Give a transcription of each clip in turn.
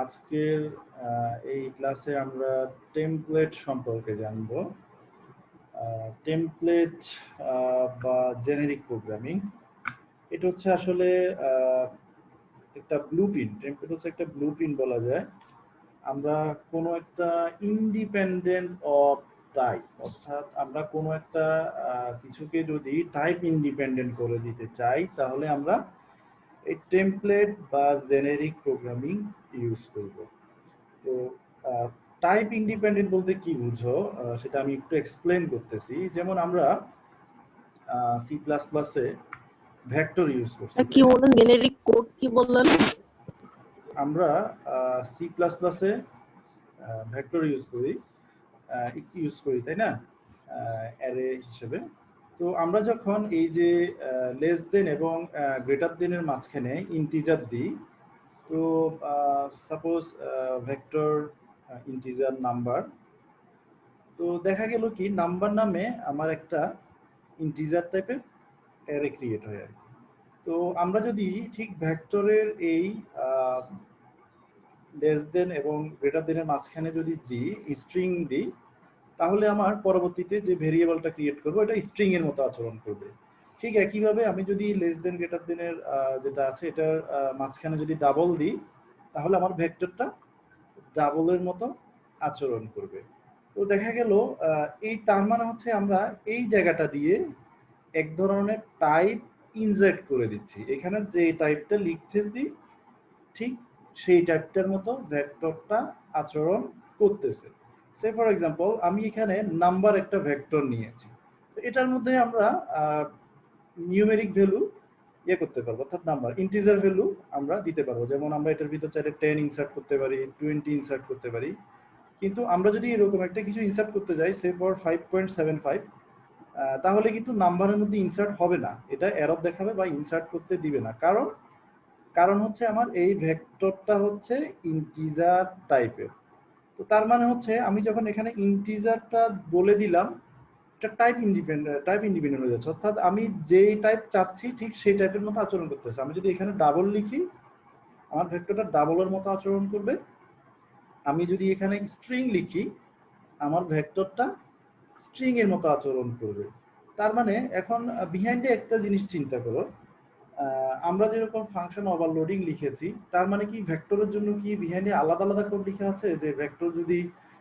আজকের এই ক্লাসে আমরা টেমপ্লেট সম্পর্কে জানব। টেমপ্লেট বা জেনেরিক প্রোগ্রামিং, এটা হচ্ছে আসলে একটা ব্লুপ্রিন্ট। টেমপ্লেট হচ্ছে একটা ব্লুপ্রিন্ট বলা যায়। আমরা কোনো একটা ইন্ডিপেন্ডেন্ট অফ টাইপ, অর্থাৎ আমরা কোনো একটা কিছুকে যদি টাইপ ইন্ডিপেন্ডেন্ট করে দিতে চাই, তাহলে আমরা এই টেমপ্লেট বা জেনেরিক প্রোগ্রামিং ইউজ করব। তো টাইপ ইন্ডিপেন্ডেন্ট বলতে কি বুঝো, সেটা আমি একটু এক্সপ্লেন করতেছি। যেমন আমরা সি প্লাস প্লাসে ভেক্টর ইউজ করছি, কি তাই না? বললেন? জেনেরিক কোড কি বললেন? আমরা সি প্লাস প্লাসে ভেক্টর ইউজ করি, তাই না, অ্যারে হিসেবে। তো আমরা যখন এই যে লেস দেন এবং গ্রেটার দেনের মাঝখানে ইন্টিজার দিই, তো সাপোজ ভেক্টর ইন্টিজার নাম্বার, তো দেখা গেল কি নাম্বার নামে আমার একটা ইন্টিজার টাইপের অ্যারে ক্রিয়েট হয় আর কি। তো আমরা যদি ঠিক ভেক্টরের এই লেস দেন এবং গ্রেটার দেনের মাঝখানে যদি দিই, স্ট্রিং দিই, তাহলে আমার পরবর্তীতে যে ভেরিয়েবলটা ক্রিয়েট করবো এটা স্ট্রিং এর মতো আচরণ করবে। ঠিক একইভাবে আমি যদি লেস দেন গ্রেটার দেনের যেটা আছে এটার মাঝখানে যদি ডাবল দিই, তাহলে আমার ভেক্টরটা ডাবলের মতো আচরণ করবে। তো দেখা গেল এই তার মানে হচ্ছে আমরা এই জায়গাটা দিয়ে এক ধরনের টাইপ ইনজেক্ট করে দিচ্ছি। এখানে যে টাইপটা লিখতেছি ঠিক সেই টাইপটার মতো ভেক্টরটা আচরণ করতেছে। সে ফর এক্সাম্পল আমি এখানে নাম্বার একটা ভেক্টর নিয়েছি, তো এটার মধ্যে আমরা নিউমেরিক ভ্যালু করতে পারবো, অর্থাৎ নাম্বার ইন্টিজার ভ্যালু আমরা দিতে পারবো। যেমন আমরা এটার ভিতর চাইলে 10 ইনসার্ট করতে পারি, 20 ইনসার্ট করতে পারি। কিন্তু আমরা যদি এরকম একটা কিছু ইনসার্ট করতে যাই, সে ফর 5.75, তাহলে কিন্তু নাম্বারের মধ্যে ইনসার্ট হবে না, এটা এরর দেখাবে বা ইনসার্ট করতে দিবে না। কারণ হচ্ছে আমার এই ভেক্টরটা হচ্ছে ইন্টিজার টাইপের। তো তার মানে হচ্ছে আমি যখন এখানে ইন্টিজারটা বলে দিলাম, এটা টাইপ ইন্ডিপেন্ডেন্ট হয়ে যাচ্ছে, অর্থাৎ আমি যেই টাইপ চাচ্ছি ঠিক সেই টাইপের মতো আচরণ করতেছে। আমি যদি এখানে ডাবল লিখি, আমার ভেক্টরটা ডাবলের মতো আচরণ করবে। আমি যদি এখানে স্ট্রিং লিখি, আমার ভেক্টরটা স্ট্রিং এর মতো আচরণ করবে। তার মানে এখন বিহাইন্ডে একটা জিনিস চিন্তা করো, আমরা যেরকম ফাংশন ওভারলোডিং লিখেছি, তার মানে কি ভেক্টরের জন্য কি বিহাইন্ডে আলাদা আলাদা কোড লেখা আছে? যে ভেক্টর যদি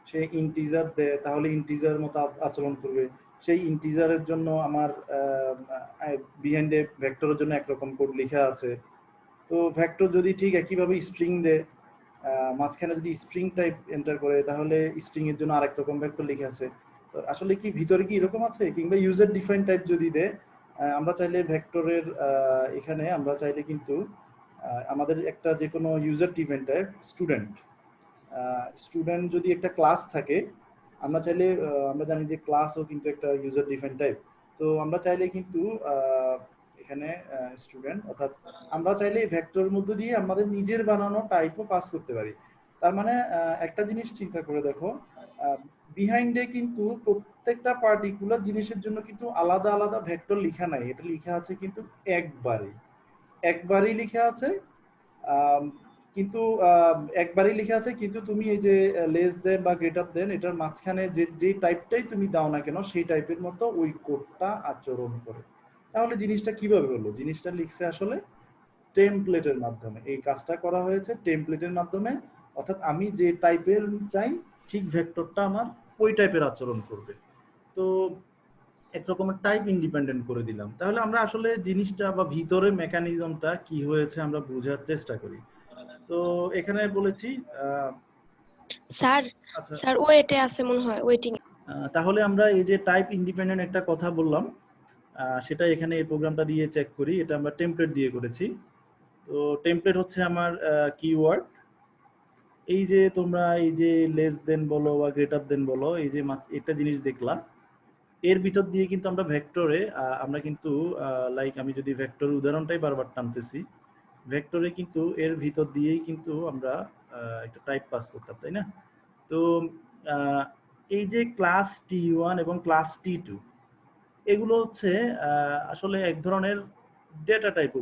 সে ইন্টিজার দেয় তাহলে ইন্টিজার মতো আচরণ করবে, সেই ইন্টিজারের জন্য আমার বিহাইন্ডে ভেক্টরের জন্য একরকম কোড লেখা আছে। তো ভেক্টর যদি ঠিক একইভাবে স্ট্রিং দেয়, মাঝখানে যদি স্ট্রিং টাইপ এন্টার করে, তাহলে স্ট্রিং এর জন্য আরেক রকম ভেক্টর লেখা আছে। তো আসলে কি ভিতরে কি এরকম আছে? কিংবা ইউজার ডিফাইন টাইপ যদি দেয়, আমরা চাইলে ভেক্টরের এখানে আমরা চাইলে কিন্তু আমাদের একটা যে কোনো ইউজার ডিফাইন টাইপ স্টুডেন্ট যদি একটা ক্লাস থাকে, আমরা চাইলে আমরা জানি যে ক্লাসও কিন্তু একটা ইউজার ডিফাইন টাইপ। তো আমরা চাইলে কিন্তু এখানে স্টুডেন্ট, অর্থাৎ আমরা চাইলে ভেক্টরের মধ্যে দিয়ে আমাদের নিজের বানানো টাইপও পাস করতে পারি। তার মানে একটা জিনিস চিন্তা করে দেখো, বিহাইন্ডে কিন্তু প্রত্যেকটা পার্টিকুলার জিনিসের জন্য কিন্তু আলাদা আলাদা ভেক্টর লেখা নাই, এটা লেখা আছে কিন্তু একবারই লেখা আছে। কিন্তু একবারই লেখা আছে, কিন্তু তুমি এই যে লেস দেন বা গ্রেটার দেন এটার মাঝখানে যে টাইপটাই তুমি দাও না কেন, সেই টাইপের মতো ওই কোডটা আচরণ করে। তাহলে জিনিসটা কিভাবে হলো? জিনিসটা লিখছে আসলে টেমপ্লেটের মাধ্যমে। এই কাজটা করা হয়েছে টেমপ্লেটের মাধ্যমে, অর্থাৎ আমি যে টাইপের চাই ঠিক ভেক্টরটা আমার ওই টাইপের আচরণ করবে। তো এক রকমের টাইপ ইন্ডিপেন্ডেন্ট করে দিলাম। তাহলে আমরা আসলে জিনিসটা বা ভিতরের মেকানিজমটা কি হয়েছে আমরা বোঝার চেষ্টা করি। তো এখানে বলেছি স্যার আচ্ছা, স্যার ওয়েটে আছে মনে হয়, ওয়েটিং। তাহলে আমরা এই যে টাইপ ইন্ডিপেন্ডেন্ট একটা কথা বললাম, সেটা এখানে এই প্রোগ্রামটা দিয়ে চেক করি। এটা আমরা টেমপ্লেট দিয়ে করেছি। তো টেমপ্লেট হচ্ছে আমার কিওয়ার্ড। এই যে তোমরা এই যে লেস দেন বলো বা গ্রেটার দেন বলো, এই যে একটা জিনিস দেখলাম, এর ভিতর দিয়ে কিন্তু আমরা ভেক্টরে আমরা কিন্তু লাইক আমি যদি ভেক্টর উদাহরণটাই বারবার টানতেছি, ভেক্টরে কিন্তু এর ভিতর দিয়েই কিন্তু আমরা একটা টাইপ পাস করতাম, তাই না? তো এই যে ক্লাস T1 এবং ক্লাস T2, এগুলো হচ্ছে আসলে এক ধরনের ডেটা টাইপও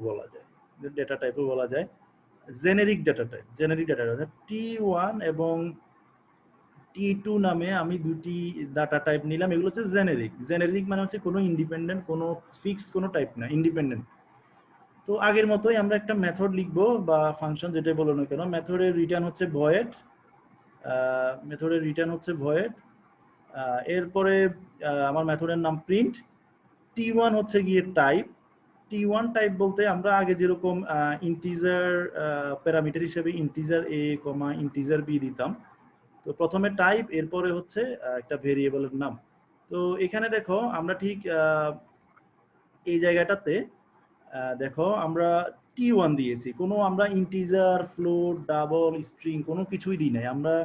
বলা যায়। জেনেরিক ডাটা টাইপ T1 এবং T2 নামে আমি দুটি ডাটা টাইপ নিলাম। এগুলো হচ্ছে জেনেরিক মানে হচ্ছে কোনো ইন্ডিপেন্ডেন্ট, কোনো ফিক্স কোনো টাইপ না, ইন্ডিপেন্ডেন্ট। তো আগের মতোই আমরা একটা মেথড লিখবো বা ফাংশন যেটাই বলো না কেন, মেথডের রিটার্ন হচ্ছে ভয়েড, এরপরে আমার মেথডের নাম প্রিন্ট। T1 হচ্ছে গিয়ে টাইপ। T1 টাইপ বলতে আমরা আগে যেরকম ইন্টিজার প্যারামিটার হিসেবে ইন্টিজার a, ইন্টিজার b দিতাম। তো প্রথমে টাইপ, এরপরে হচ্ছে একটা ভেরিয়েবলের নাম। তো এখানে দেখো আমরা ঠিক এই জায়গাটাতে দেখো আমরা T1 দিয়েছি, কোনো আমরা ইন্টিজার, ফ্লোট, ডাবল, স্ট্রিং কোনো কিছুই দিই নাই। আমরা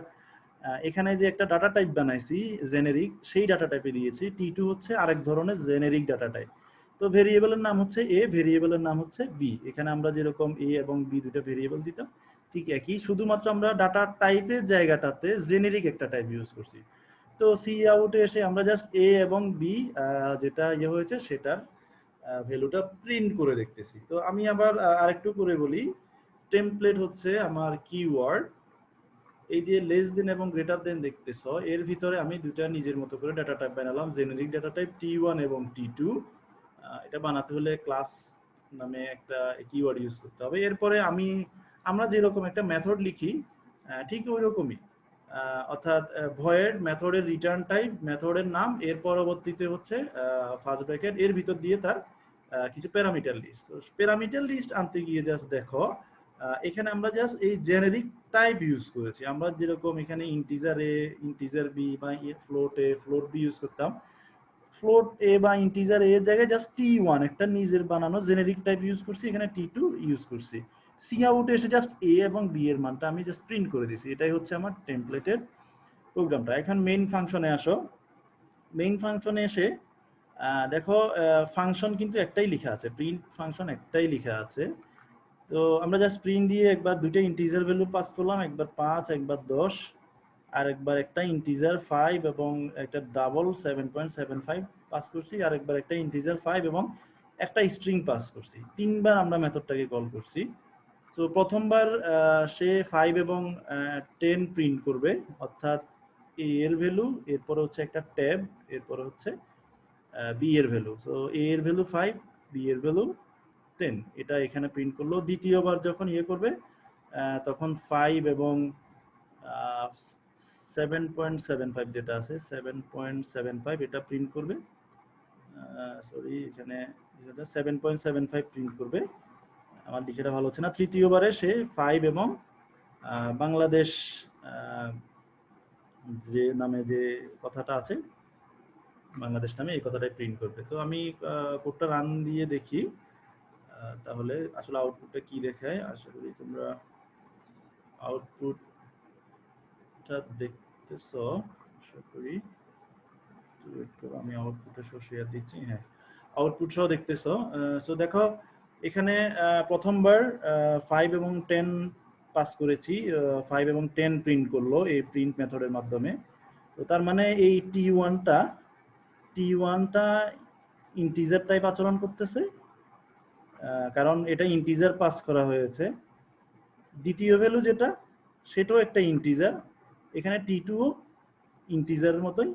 এখানে যে একটা ডাটা টাইপ বানাইছি জেনেরিক, সেই ডাটা টাইপে দিয়েছি। T2 হচ্ছে আরেক ধরনের জেনেরিক ডাটা টাইপ। তো ভেরিয়েবলের নাম হচ্ছে a, ভেরিয়েবলের নাম হচ্ছে b। এখানে আমরা যেরকম a এবং b দুটো ভেরিয়েবল দিতাম ঠিক একই, শুধুমাত্র আমরা ডাটা টাইপের জায়গাটাতে জেনেরিক একটা টাইপ ইউজ করছি। তো সি আউটে এসে আমরা জাস্ট a এবং b যেটা হয়েছে সেটার ভ্যালুটা প্রিন্ট করে দেখতেছি। তো আমি আবার আরেকটু করে বলি, টেমপ্লেট হচ্ছে আমার কিওয়ার্ড। এই যে লেস দেন এবং গ্রেটার দেন দেখতেছ, এর ভিতরে আমি দুটা নিজের মতো করে ডাটা টাইপ বানালাম, জেনেরিক ডাটা টাইপ T1 এবং T2। এটা বানাতে হলে ক্লাস নামে একটা কিওয়ার্ড ইউজ করতে হবে। এরপরে আমরা যেরকম একটা মেথড লিখি ঠিক ওই রকমই, অর্থাৎ ভয়েড মেথডের রিটার্ন টাইপ, মেথডের নাম, এর পরবর্তীতে হচ্ছে ফার্স্ট ব্র্যাকেট, এর ভিতর দিয়ে তার কিছু প্যারামিটার লিস্ট। তো প্যারামিটার লিস্ট আনতে গিয়ে জাস্ট দেখো এখানে আমরা জাস্ট এই জেনেরিক টাইপ ইউজ করেছি। আমরা যেরকম এখানে ইন্টিজার a, ইন্টিজার b বা float a, float b use করতাম, ফ্লোট a বা ইন্টিজার a এর জায়গায় জাস্ট T1 একটা নিজের বানানো জেনেরিক টাইপ ইউজ করছি, এখানে T2 ইউজ করছি। সি আউটে এসে জাস্ট a এবং b এর মানটা আমি জাস্ট প্রিন্ট করে দিয়েছি। এটাই হচ্ছে আমার টেমপ্লেটের প্রোগ্রামটা। এখন মেইন ফাংশনে আসো। মেইন ফাংশনে এসে দেখো ফাংশন কিন্তু একটাই লেখা আছে, প্রিন্ট ফাংশন একটাই লেখা আছে। তো আমরা জাস্ট প্রিন্ট দিয়ে একবার দুইটা ইন্টিজার ভ্যালু পাস করলাম, একবার 5, একবার 10, আর একবার একটা ইন্টিজার 5 এবং একটা ডাবল 7.75 পাস করছি, আর একবার একটা ইন্টিজার 5 এবং একটা স্ট্রিং পাস করছি। তিনবার আমরা মেথডটাকে কল করছি। তো প্রথমবার সে 5 এবং 10 প্রিন্ট করবে, অর্থাৎ a এর ভ্যালু, এরপরে হচ্ছে একটা ট্যাব, এরপরে হচ্ছে b এর ভ্যালু। সো a এর ভ্যালু 5, b এর ভ্যালু 10, এটা এখানে প্রিন্ট করলো। দ্বিতীয়বার যখন করবে তখন 5 এবং 7.75 যেটা আছে 7.75 এটা প্রিন্ট করবে, সরি এখানে 7.75 প্রিন্ট করবে। আমার লিখাটা ভালো হচ্ছে না। তৃতীয়বারে সে 5 এবং বাংলাদেশ যে নামে যে কথাটা আছে, বাংলাদেশ নামে এই কথাটাই প্রিন্ট করবে। তো আমি কোডটা রান দিয়ে দেখি তাহলে আসলে আউটপুটটা কি দেখায়। আশা করি তোমরা আউটপুটটা দেখতেছো, আশা করি। আমি আউটপুটটা সহ শেয়ার দিচ্ছি, হ্যাঁ আউটপুট সহ দেখতেছো। সো দেখো এখানে প্রথমবার 5 এবং 10 পাস করেছি, 5 এবং 10 প্রিন্ট করলো এই প্রিন্ট মেথডের মাধ্যমে। তো তার মানে এই T1টা ইন্টিজার টাইপ আচরণ করতেছে, কারণ এটা ইন্টিজার পাস করা হয়েছে। দ্বিতীয় ভ্যালু যেটা সেটাও একটা ইন্টিজার, এখানে T2ও ইন্টিজারের মতোই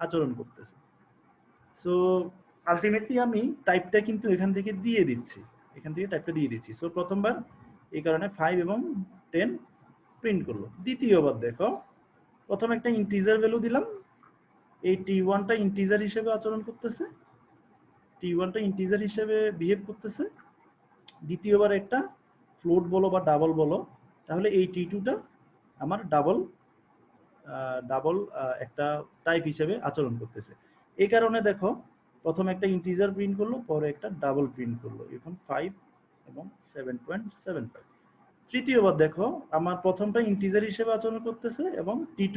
আচরণ করতেছে। সো আলটিমেটলি আমি টাইপটা কিন্তু এখান থেকে দিয়ে দিচ্ছি, টাইপটা দিয়ে দিচ্ছি। সো প্রথমবার এই কারণে 5 এবং 10 প্রিন্ট করলো। দ্বিতীয়বার দেখো প্রথম একটা ইন্টিজার ভ্যালু দিলাম, এই T1টা ইন্টিজার হিসেবে আচরণ করতেছে, T1টা ইন্টিজার হিসেবে বিহেভ করতেছে। দ্বিতীয়বার একটা ফ্লোট বলো বা ডাবল বলো, তাহলে এই T2টা আমার ডাবল একটা টাইপ হিসেবে আচরণ করতেছে। এই কারণে দেখো প্রথম একটা ইন্টিজার প্রিন্ট করলো, পরে একটা ডাবল প্রিন্ট করলো, এখন 5 এবং 7.75। তৃতীয়বার দেখো আমার প্রথমটা ইন্টিজার হিসেবে আচরণ করতেছে এবং T2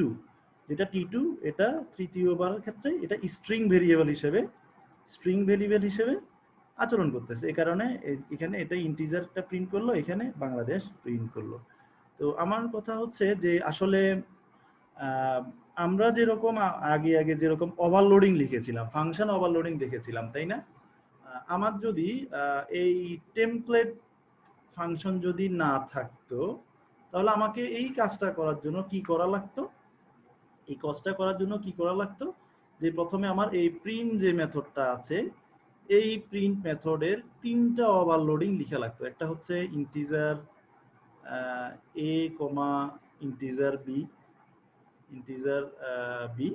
যেটা T2 এটা তৃতীয়বারের ক্ষেত্রে এটা স্ট্রিং ভেরিয়েবল হিসেবে আচরণ করতেছে। এই কারণে এখানে এটা ইন্টিজারটা প্রিন্ট করলো, এখানে বাংলাদেশ প্রিন্ট করলো। তো আমার কথা হচ্ছে যে আসলে আমরা যেরকম আগে যেরকম ওভারলোডিং লিখেছিলাম, ফাংশন ওভারলোডিং দেখেছিলাম, তাই না? আমার যদি এই টেমপ্লেট ফাংশন যদি না থাকতো থাকতো, তাহলে আমাকে এই কাজটা করার জন্য কি করা লাগতো? এই কাজটা করার জন্য কি করা লাগতো? যে প্রথমে আমার এই প্রিন্ট যে মেথডটা আছে, এই প্রিন্ট মেথডের ৩টা ওভারলোডিং লিখা লাগতো। একটা হচ্ছে ইন্টিজার এ কমা ইন্টিজার বি, ইন্টিজার বি,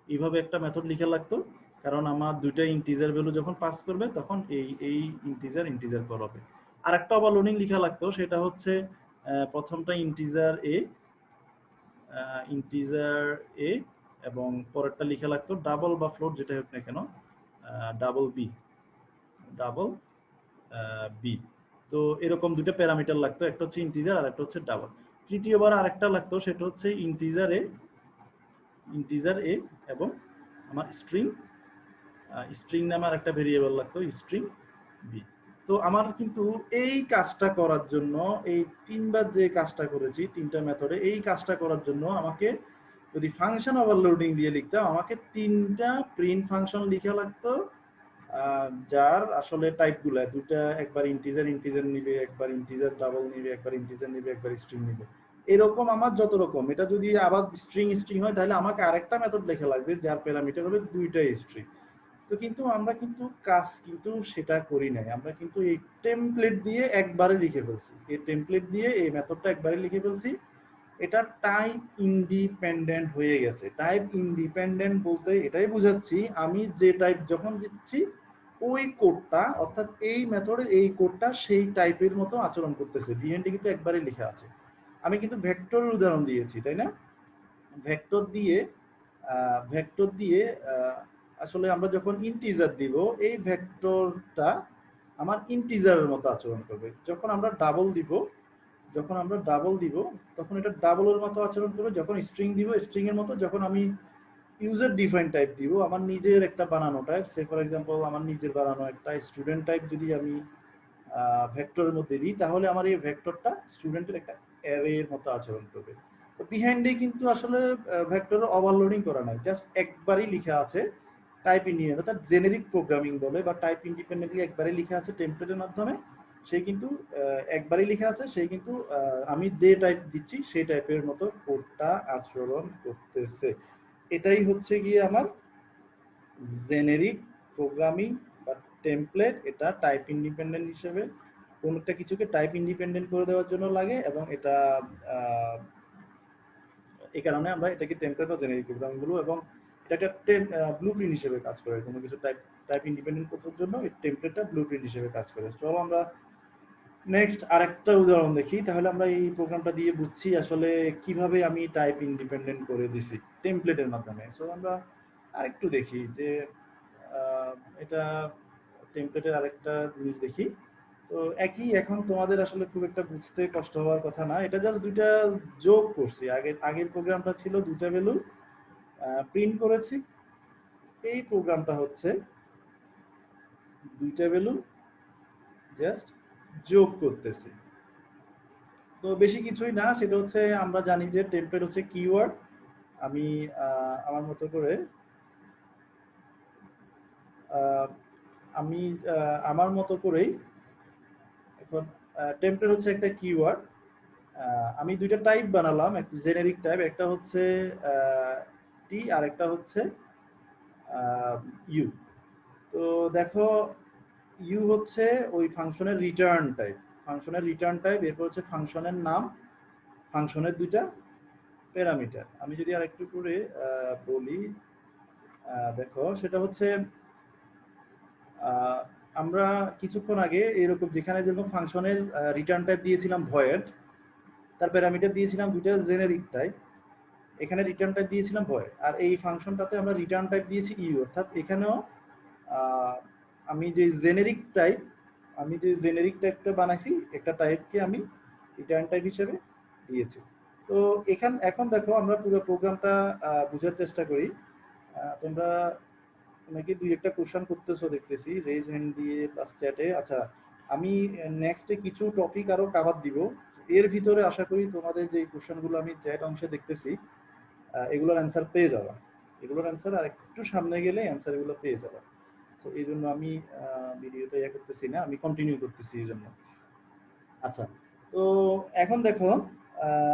এইভাবে একটা মেথড লিখা লাগতো। কারণ আমার দুইটা ইন্টিজার ভ্যালু যখন পাস করবে তখন এই ইন্টিজার ইন্টিজার করাবে। আর একটা ওভারলোডিং লিখা লাগতো, সেটা হচ্ছে প্রথমটা ইন্টিজার এ, ইন্টিজার এ, এবং পরেরটা লিখা লাগতো ডাবল বা ফ্লোট যেটা হোক না কেন, ডাবল বি, ডাবল বি। তো এরকম দুটো প্যারামিটার লাগতো, একটা হচ্ছে ইন্টিজার আর একটা হচ্ছে ডাবল। তৃতীয়বার আরেকটা লাগতো, সেটা হচ্ছে ইন্টিজার এ, ইন্টিজার এ এবং আমার স্ট্রিং, স্ট্রিং নামে আরেকটা ভেরিয়েবল লাগতো স্ট্রিং বি। তো আমার কিন্তু এই কাজটা করার জন্য, এই তিনবার যে কাজটা করেছি তিনটা মেথডে, এই কাজটা করার জন্য আমাকে যদি ফাংশন ওভারলোডিং দিয়ে লিখতাম, আমাকে ৩টা প্রিন্ট ফাংশন লিখা লাগতো, যার আসলে টাইপগুলো দুটা, একবার ইন্টিজার ইন্টিজার নিবে, একবার ইন্টিজার ডাবল নিবে, একবার ইন্টিজার নিবে, একবার স্ট্রিং নিবে। এরকম আমার যত রকম, এটা যদি আবার স্ট্রিং স্ট্রিং হয় তাহলে আমাকে আরেকটা মেথড লেখা লাগবে যার প্যারামিটার হবে দুইটাই স্ট্রিং। তো কিন্তু আমরা কিন্তু কাজ কিন্তু সেটা করি নাই, আমরা কিন্তু এই টেমপ্লেট দিয়ে একবারে লিখে ফেলছি, এই টেমপ্লেট দিয়ে এই মেথডটা একবারে লিখে ফেলছি। এটা টাইপ ইন্ডিপেন্ডেন্ট হয়ে গেছে। টাইপ ইন্ডিপেন্ডেন্ট বলতে এটাই বোঝাচ্ছি, আমি যে টাইপ যখন দিচ্ছি ওই কোডটা, অর্থাৎ এই মেথডের এই কোডটা সেই টাইপের মতো আচরণ করতেছে। বিহাইন্ডে কিন্তু একবারে লেখা আছে। আমি কিন্তু ভেক্টরের উদাহরণ দিয়েছি, তাই না? ভেক্টর দিয়ে ভেক্টর দিয়ে আসলে আমরা যখন ইন্টিজার দিব, এই ভেক্টরটা আমার ইন্টিজারের মতো আচরণ করবে। যখন আমরা ডাবল দিব, যখন আমরা ডাবল দিব তখন এটা ডাবলের মতো আচরণ করবে। যখন স্ট্রিং দিব স্ট্রিং এর মতো। যখন আমি ইউজার ডিফাইন টাইপ দিব, আমার নিজের একটা বানানো টাইপ, সে ফর এক্সাম্পল আমার নিজের বানানো একটা স্টুডেন্ট টাইপ যদি আমি ভেক্টরের মধ্যে দিই, তাহলে আমার এই ভেক্টরটা স্টুডেন্টের একটা অ্যারে এর মতো আচরণ করবে। তো বিহাইন্ডে কিন্তু আসলে ভেক্টরের ওভারলোডিং করা নাই, জাস্ট একবারই লেখা আছে টাইপ ইন্ডিপেন্ডেন্ট, অর্থাৎ জেনেরিক প্রোগ্রামিং বলে বা টাইপ ইন্ডিপেন্ডেন্টলি একবারই লেখা আছে টেমপ্লেটের মাধ্যমে। সে কিন্তু একবারই লেখা আছে, সে কিন্তু আমি যে টাইপ দিচ্ছি সেই টাইপের মতো কোডটা আচরণ করতেছে। এটাই হচ্ছে গিয়ে আমার জেনেরিক প্রোগ্রামিং বা টেমপ্লেট। এটা টাইপ ইন্ডিপেন্ডেন্ট হিসেবে কোন একটা কিছুকে টাইপ ইন্ডিপেন্ডেন্ট করে দেওয়ার জন্য লাগে, এবং এটা এই কারণে আমরা এটাকে টেমপ্লেট বা জেনেরিক প্রোগ্রামিং বলবো, এবং এটা একটা ব্লুপ্রিন্ট হিসেবে কাজ করে। কোনো কিছু টাইপ টাইপ ইন্ডিপেন্ডেন্ট করার জন্য এই টেমপ্লেটটা ব্লুপ্রিন্ট হিসেবে কাজ করে। চলো আমরা নেক্সট আরেকটা উদাহরণ দেখি, তাহলে আমরা এই প্রোগ্রামটা দিয়ে বুঝছি আসলে কিভাবে আমি টাইপ ইন্ডিপেন্ডেন্ট করে দিছি টেমপ্লেটের মাধ্যমে। সো আমরা আরেকটু দেখি যে এটা টেমপ্লেটের আরেকটা জিনিস দেখি। তো একই, এখন তোমাদের আসলে খুব একটা বুঝতে কষ্ট হওয়ার কথা না, এটা জাস্ট দুইটা যোগ করছি। আগের প্রোগ্রামটা ছিল দুইটা ভ্যালু প্রিন্ট করেছি, এই প্রোগ্রামটা হচ্ছে দুইটা ভ্যালু জাস্ট যোগ করতেছি। তো বেশি কিছুই না, সেটা হচ্ছে আমরা জানি যে টেমপ্লেট হচ্ছে কিওয়ার্ড। আমি আমার মতো করে আহ, আমি আমার মতো করেই এখন টেমপ্লেট হচ্ছে একটা কিওয়ার্ড। আমি দুইটা টাইপ বানালাম, একটা জেনেরিক টাইপ, একটা হচ্ছে টি আর একটা হচ্ছে ইউ। তো দেখো, ইউ হচ্ছে ওই ফাংশনের রিটার্ন টাইপ, ফাংশনের রিটার্ন টাইপ। এরপর হচ্ছে ফাংশনের নাম, ফাংশনের দুইটা প্যারামিটার। আমি যদি আর একটু করে বলি, দেখো সেটা হচ্ছে আমরা কিছুক্ষণ আগে এরকম যেখানে যেরকম ফাংশনের রিটার্ন টাইপ দিয়েছিলাম ভয়েড, তার প্যারামিটার দিয়েছিলাম দুইটা জেনেরিক টাইপ, এখানে রিটার্ন টাইপ দিয়েছিলাম ভয়েড, আর এই ফাংশনটাতে আমরা রিটার্ন টাইপ দিয়েছি ইউ। অর্থাৎ এখানেও আমি যে জেনেরিক টাইপ, আমি যে জেনেরিক টাইপটা বানাইছি একটা টাইপকে আমি রিটার্ন টাইপ হিসেবে দিয়েছি। তো এখন দেখো আমরা পুরো প্রোগ্রামটা বোঝার চেষ্টা করি। তোমরা নাকি দুই একটা কোশ্চেন করতেছো দেখতেছি রেজ হ্যান্ড দিয়ে প্লাস চ্যাটে। আচ্ছা, আমি নেক্সটে কিছু টপিক আরো কভার দিব, এর ভিতরে আশা করি তোমাদের যে কোশ্চেনগুলো আমি চ্যাট অংশে দেখতেছি এগুলোর অ্যান্সার পেয়ে যাবা। এগুলোর অ্যান্সার আর একটু সামনে গেলে অ্যান্সার এগুলো পেয়ে যাবা। তো এই জন্য আমি ভিডিওটা করতেছি না, আমি কন্টিনিউ করতেছি এই জন্য। আচ্ছা, তো এখন দেখো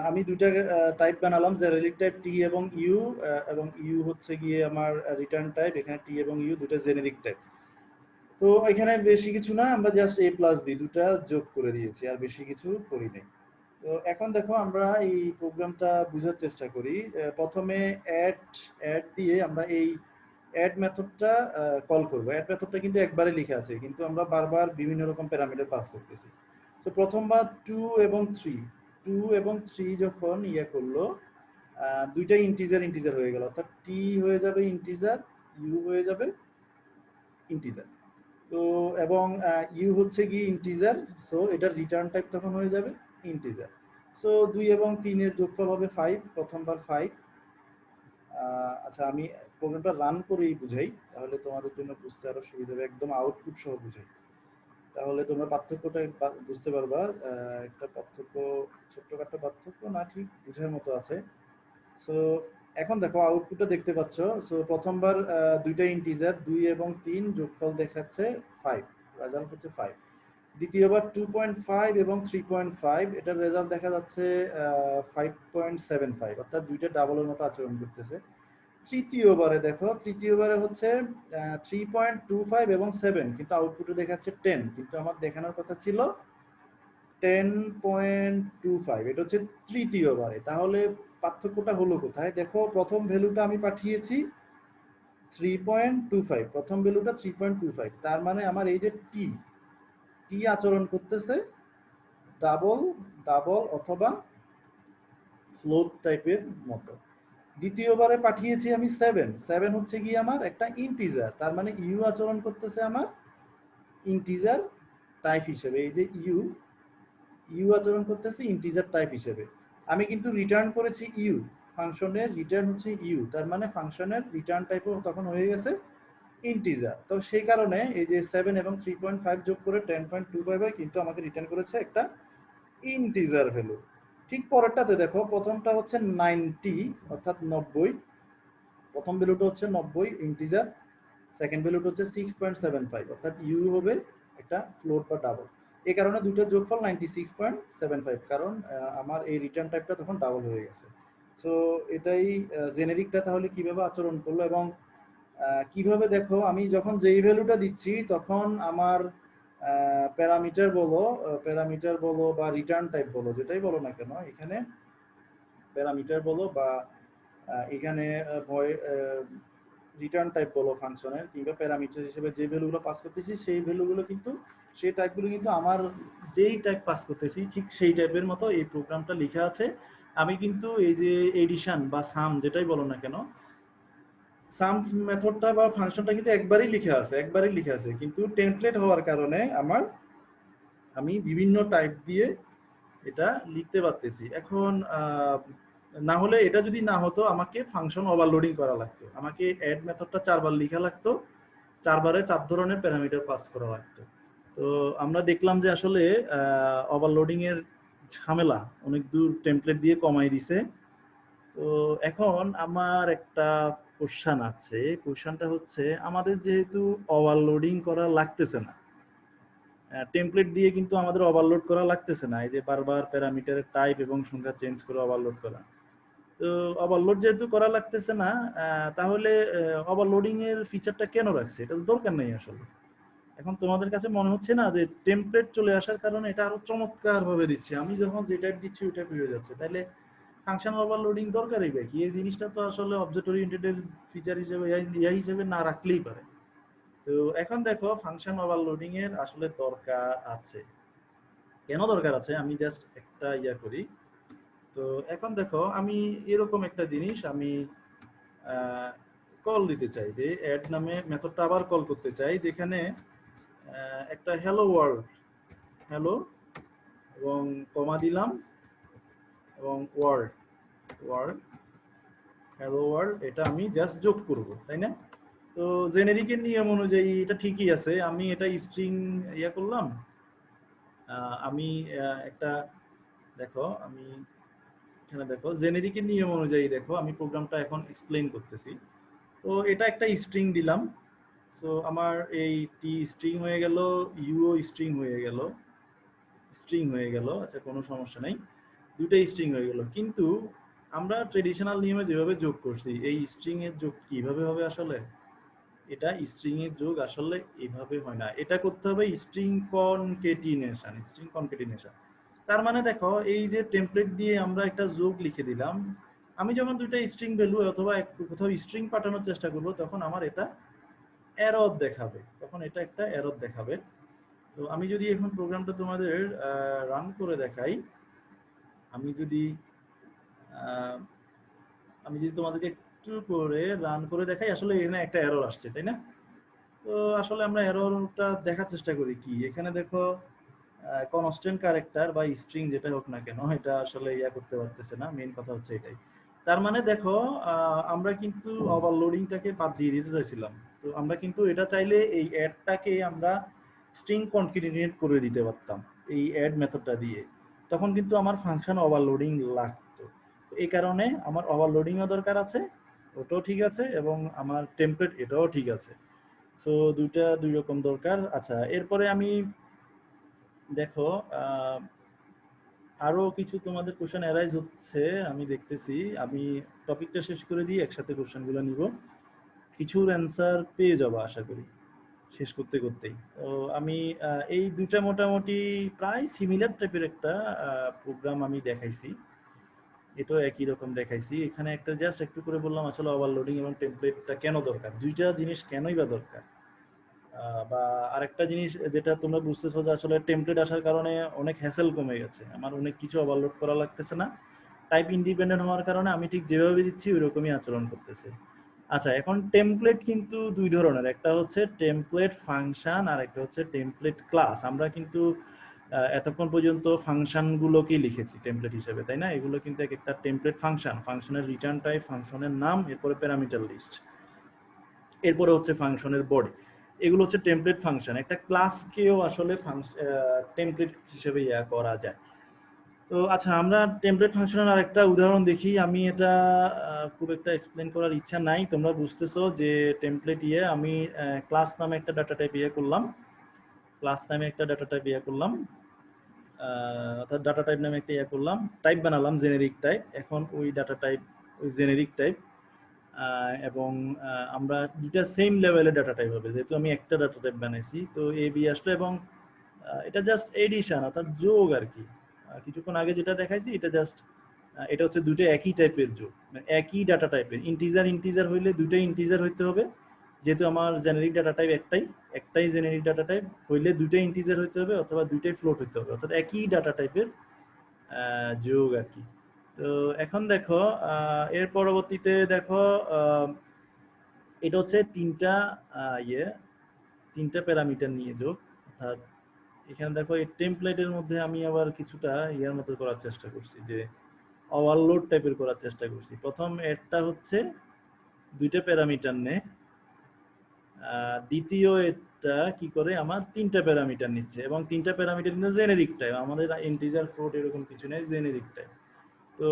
আমি দুইটা টাইপ বানালাম, জেনেরিক টাইপ টি এবং ইউ হচ্ছে গিয়ে আমার রিটার্ন টাইপ। এখানে টি এবং ইউ দুটো জেনেরিক টাইপ। তো এখানে বেশি কিছু না, আমরা জাস্ট এ প্লাস বি দুটা যোগ করে দিয়েছি, আর বেশি কিছু করি নাই। তো এখন দেখো আমরা এই প্রোগ্রামটা বোঝার চেষ্টা করি। প্রথমে অ্যাড অ্যাড দিয়ে আমরা এই অ্যাড মেথডটা কল করব। অ্যাড মেথডটা কিন্তু একবারে লিখে আছে, কিন্তু আমরা বারবার বিভিন্ন রকম প্যারামিটার পাস করতেছি। তো প্রথমবার 2 এবং 3 যখন ইয়ে করলো, দুইটাই ইন্টিজার ইন্টিজার হয়ে গেল, অর্থাৎ টি হয়ে যাবে ইন্টিজার, ইউ হয়ে যাবে ইন্টিজার। তো এবং ইউ হচ্ছে কি ইন্টিজার, সো এটার রিটার্ন টাইপ তখন হয়ে যাবে ইন্টিজার। সো 2 এবং 3 এর যোগফল হবে 5, প্রথমবার 5। আচ্ছা, আমি প্রোগ্রামটা রান করেই বুঝাই, তাহলে তোমাদের জন্য বুঝতে আরো সুবিধা হবে, একদম আউটপুট সহ বুঝাই, তাহলে তোমরা পার্থক্যটা বুঝতে পারবা। একটা পার্থক্য, ছোট্টখাটো পার্থক্য না, ঠিক বুঝার মতো আছে। সো এখন দেখো আউটপুটটা দেখতে পাচ্ছ। সো প্রথমবার দুইটা ইন্টিজার 2 এবং 3 যোগফল দেখাচ্ছে 5, রেজাল্ট হচ্ছে 5। দ্বিতীয়বার 2.5 এবং 3.5, এটার রেজাল্ট দেখা যাচ্ছে 5.75, অর্থাৎ দুইটা ডাবলের মতো আচরণ করতেছে। তৃতীয়বারে দেখো, তৃতীয়বারে হচ্ছে 3.25 এবং 7, কিন্তু আউটপুটে দেখাচ্ছে 10, কিন্তু আমার দেখানোর কথা ছিল 10.25। এটা হচ্ছে তৃতীয়বারে। তাহলে পার্থক্যটা হলো কোথায়? দেখো, প্রথম ভ্যালুটা আমি পাঠিয়েছি 3.25, প্রথম ভ্যালুটা 3.25, তার মানে আমার এই যে টি টি আচরণ করতেছে ডাবল ডাবল অথবা ফ্লোট টাইপের মতো। দ্বিতীয়বারে পাঠিয়েছি আমি 7, 7 হচ্ছে কি আমার একটা ইন্টিজার, তার মানে ইউ আচরণ করতেছে আমার ইন্টিজার টাইপ হিসেবে। এই যে ইউ ইউ আচরণ করতেছে ইন্টিজার টাইপ হিসেবে। আমি কিন্তু রিটার্ন করেছি ইউ, ফাংশনের রিটার্ন হচ্ছে ইউ, তার মানে ফাংশনের রিটার্ন টাইপও তখন হয়ে গেছে ইন্টিজার। তো সেই কারণে এই যে 7 এবং 3.5 যোগ করে 10.25 হয়, কিন্তু আমাকে রিটার্ন করেছে একটা ইন্টিজার ভ্যালু। ঠিক পরেরটাতে দেখো, প্রথমটা হচ্ছে 90, অর্থাৎ 90, প্রথম ভ্যালুটা হচ্ছে 90 ইন্টিজার, সেকেন্ড ভ্যালুটা হচ্ছে 6.75, অর্থাৎ ইউ হবে একটা ফ্লোট বা ডাবল। এই কারণে দুটোর যোগফল 96.75, কারণ আমার এই রিটার্ন টাইপটা তখন ডাবল হয়ে গেছে। সো এটাই জেনেরিকটা তাহলে কিভাবে আচরণ করলো। এবং কিভাবে দেখো, আমি যখন যেই ভ্যালুটা দিচ্ছি তখন আমার প্যারামিটার বলো বা রিটার্ন টাইপ বলো, যেটাই বলো না কেন, এখানে প্যারামিটার বলো বা এখানে ভয় রিটার্ন টাইপ বলো ফাংশনের, কিংবা প্যারামিটার হিসেবে যে ভ্যালুগুলো পাস করতেছি সেই ভ্যালুগুলো কিন্তু, সেই টাইপগুলো কিন্তু আমার যেই টাইপ পাস করতেছি ঠিক সেই টাইপের মতো এই প্রোগ্রামটা লেখা আছে। আমি কিন্তু এই যে এডিশন বা সাম যেটাই বলো না কেন, সাম মেথডটা বা ফাংশনটা কিন্তু একবারই লিখে আছে, কিন্তু টেমপ্লেট হওয়ার কারণে আমি বিভিন্ন টাইপ দিয়ে এটা লিখতে পারতেছি। এখন না হলে, এটা যদি না হতো, আমাকে ফাংশন ওভারলোডিং করা লাগতো, আমাকে অ্যাড মেথডটা 4 বার লেখা লাগতো, 4 বারে 4 ধরনের প্যারামিটার পাস করা লাগতো। তো আমরা দেখলাম যে আসলে ওভারলোডিং এর ঝামেলা অনেক দূর টেমপ্লেট দিয়ে কমাই দিছে। তো এখন আমার একটা কোশ্চেন আছে, কোশ্চেনটা হচ্ছে, আমাদের যেহেতু ওভারলোডিং করা লাগতেছে না, টেমপ্লেট দিয়ে কিন্তু আমাদের ওভারলোড করা লাগতেছে না, এই যে বারবার প্যারামিটারের টাইপ এবং সংখ্যা চেঞ্জ করে ওভারলোড করা। তো ওভারলোড যেহেতু করা লাগতেছে না, তাহলে ওভারলোডিং এর ফিচারটা কেন রাখছে? এটা তো দরকার নেই আসলে। এখন তোমাদের কাছে মনে হচ্ছে না যে টেমপ্লেট চলে আসার কারণে এটা আরো চমৎকার ভাবে দিচ্ছে, আমি যখন যে টাইপ দিচ্ছি ওই টাইপ হয়ে যাচ্ছে, তাহলে ফাংশন ওভারলোডিং দরকারই বা কি? এই জিনিসটা তো আসলে অবজেক্ট ওরিয়েন্টেড এর ফিচার হিসেবে ইয়া হিসেবে না রাখলেই পারে। তো এখন দেখো, ফাংশন ওভারলোডিং এর আসলে দরকার আছে। কেন দরকার আছে আমি জাস্ট একটা ইয়া করি। তো এখন দেখো, আমি এরকম একটা জিনিস আমি কল দিতে চাই, যে অ্যাড নামে মেথডটা আবার কল করতে চাই, যেখানে একটা হ্যালো ওয়ার্ল্ড, হ্যালো এবং কমা দিলাম এবং ওয়ার্ল্ড, ওয়ার্ল্ড, হ্যালো ওয়ার্ল্ড, এটা আমি জাস্ট যোগ করব, তাই না? তো জেনেরিকের নিয়ম অনুযায়ী এটা ঠিকই আছে, আমি এটা স্ট্রিং ইয়া করলাম। আমি একটা, দেখো আমি এখানে দেখো জেনেরিকের নিয়ম অনুযায়ী, দেখো আমি প্রোগ্রামটা এখন এক্সপ্লেইন করতেছি। তো এটা একটা স্ট্রিং দিলাম। সো আমার এই টি স্ট্রিং হয়ে গেল, ইউও স্ট্রিং হয়ে গেল। স্ট্রিং হয়ে গেল, আচ্ছা কোনো সমস্যা নাই, দুইটাই স্ট্রিং হয়ে গেল। কিন্তু আমরা ট্রেডিশনাল নিয়মে যেভাবে যোগ করছি, এই স্ট্রিং এর যোগ কিভাবে হবে আসলে? এটা স্ট্রিং এর যোগ আসলে এভাবে হয় না, এটা করতে হবে স্ট্রিং কনকেটিনেশন। স্ট্রিং কনকেটিনেশন তার মানে দেখো, এই যে টেমপ্লেট দিয়ে আমরা একটা যোগ লিখে দিলাম, আমি যখন দুইটা স্ট্রিং ভ্যালু অথবা একটু কোথাও স্ট্রিং পাঠানোর চেষ্টা করব, তখন আমার এটা এরর দেখাবে, তখন এটা একটা এরর দেখাবে। তো আমি যদি এখন প্রোগ্রামটা তোমাদের রান করে দেখাই, আমি যদি আহ, আমি যদি তোমাদেরকে একটু করে রান করে দেখাই, আসলে এখানে একটা এরর আসছে, তাই না? তো আসলে আমরা এররটা দেখার চেষ্টা করি কি, এখানে দেখো কনস্ট্যান্ট ক্যারেক্টার বা স্ট্রিং যেটা হোক না কেন, এটা আসলে ইয়া করতে পারতেছে না, মেইন কথা হচ্ছে এটাই। তার মানে দেখো, আমরা কিন্তু ওভারলোডিংটাকে বাদ দিয়ে দিতে চাইছিলাম। তো আমরা কিন্তু এটা চাইলে এই অ্যাডটাকে আমরা স্ট্রিং কনকেটিনেট করে দিতে পারতাম এই অ্যাড মেথডটা দিয়ে, তখন কিন্তু আমার ফাংশন ওভারলোডিং লাগতো। তো এই কারণে আমার ওভারলোডিংও দরকার আছে, ওটাও ঠিক আছে, এবং আমার টেমপ্লেট এটাও ঠিক আছে। সো দুইটা দুই রকম দরকার। আচ্ছা, এরপরে আমি দেখো আরো কিছু তোমাদের কোশ্চেন অ্যারাইজ হচ্ছে, আমি দেখতেছি। আমি টপিকটা শেষ করে দিয়ে একসাথে কোশ্চেনগুলো নিব, কিছুর অ্যান্সার পেয়ে যাবো আশা করি শেষ করতে করতেই। তো আমি এই দুইটা মোটামুটি প্রায় সিমিলার টাইপের একটা প্রোগ্রাম আমি দেখাইছি, এটাও একই রকম দেখাইছি। এখানে একটা জাস্ট একটু করে বললাম আসলে ওভারলোডিং এবং টেমপ্লেটটা কেন দরকার, দুইটা জিনিস কেনই বা দরকার। বা আরেকটা জিনিস যেটা তোমরা বুঝতেছো যে আসলে টেমপ্লেট আসার কারণে অনেক হ্যাসেল কমে গেছে, আমার অনেক কিছু ওভারলোড করা লাগতেছে না, টাইপ ইন্ডিপেন্ডেন্ট হওয়ার কারণে আমি ঠিক যেভাবে দিচ্ছি ওই রকমই আচরণ করতেছে। আচ্ছা, এখন টেমপ্লেট কিন্তু দুই ধরনের, একটা হচ্ছে টেমপ্লেট ফাংশন আর একটা হচ্ছে টেমপ্লেট ক্লাস। আমরা কিন্তু এতক্ষণ পর্যন্ত ফাংশনগুলোকেই লিখেছি টেমপ্লেট হিসেবে, তাই না? এগুলো কিন্তু এক একটা টেমপ্লেট ফাংশন, ফাংশনের রিটার্ন টাইপ, ফাংশনের নাম, এরপরে প্যারামিটার লিস্ট, এরপরে হচ্ছে ফাংশনের বডি, এগুলো হচ্ছে টেমপ্লেট ফাংশন। একটা ক্লাসকেও আসলে টেমপ্লেট হিসেবে ইয়া করা যায়। তো আচ্ছা, আমরা টেমপ্লেট ফাংশনের আরেকটা উদাহরণ দেখি। আমি এটা খুব একটা এক্সপ্লেন করার ইচ্ছা নাই, তোমরা বুঝতেছো যে টেমপ্লেট আমি ক্লাস নামে একটা ডাটা টাইপ করলাম, ক্লাস নামে একটা ডাটা টাইপ করলাম, অর্থাৎ ডাটা টাইপ নামে একটা করলাম, টাইপ বানালাম জেনেরিক টাইপ। এখন ওই ডাটা টাইপ, ওই জেনেরিক টাইপ, এবং আমরা দুইটা সেম লেভেলের ডাটা টাইপ হবে, যেহেতু আমি একটা ডাটা টাইপ বানাইছি। তো এ বি আসলো, এবং এটা জাস্ট এডিশন অর্থাৎ যোগ আর কি। কিছুক্ষণ আগে যেটা দেখাইছি এটা জাস্ট, এটা হচ্ছে দুটো একই টাইপের যোগ, মানে একই ডাটা টাইপের। ইন্টিজার ইন্টিজার হইলে দুটোই ইন্টিজার হইতে হবে, যেহেতু আমার জেনারিক ডাটা টাইপ একটাই, একটাই জেনারিক ডাটা টাইপ হইলে দুটোই ইন্টিজার হইতে হবে অথবা দুটোই ফ্লোট হইতে হবে, অর্থাৎ একই ডাটা টাইপের যোগ আর কি। তো এখন দেখো, এর পরবর্তীতে দেখো, এটা হচ্ছে তিনটা তিনটা প্যারামিটার নিয়ে যোগ। অর্থাৎ এখানে দেখো, এই টেমপ্লেটের মধ্যে আমি আবার কিছুটা ইয়ার মতো করার চেষ্টা করছি, যে ওভারলোড টাইপের করার চেষ্টা করছি। প্রথম এরটা হচ্ছে দুইটা প্যারামিটার নেয়, দ্বিতীয় এটা কি করে, আমার তিনটা প্যারামিটার নিচ্ছে, এবং তিনটা প্যারামিটার কিন্তু জেনেরিক টাইপ, আমাদের ইন্টিজার ফ্লোট এরকম কিছু নেই, জেনেরিক টাইপ। তো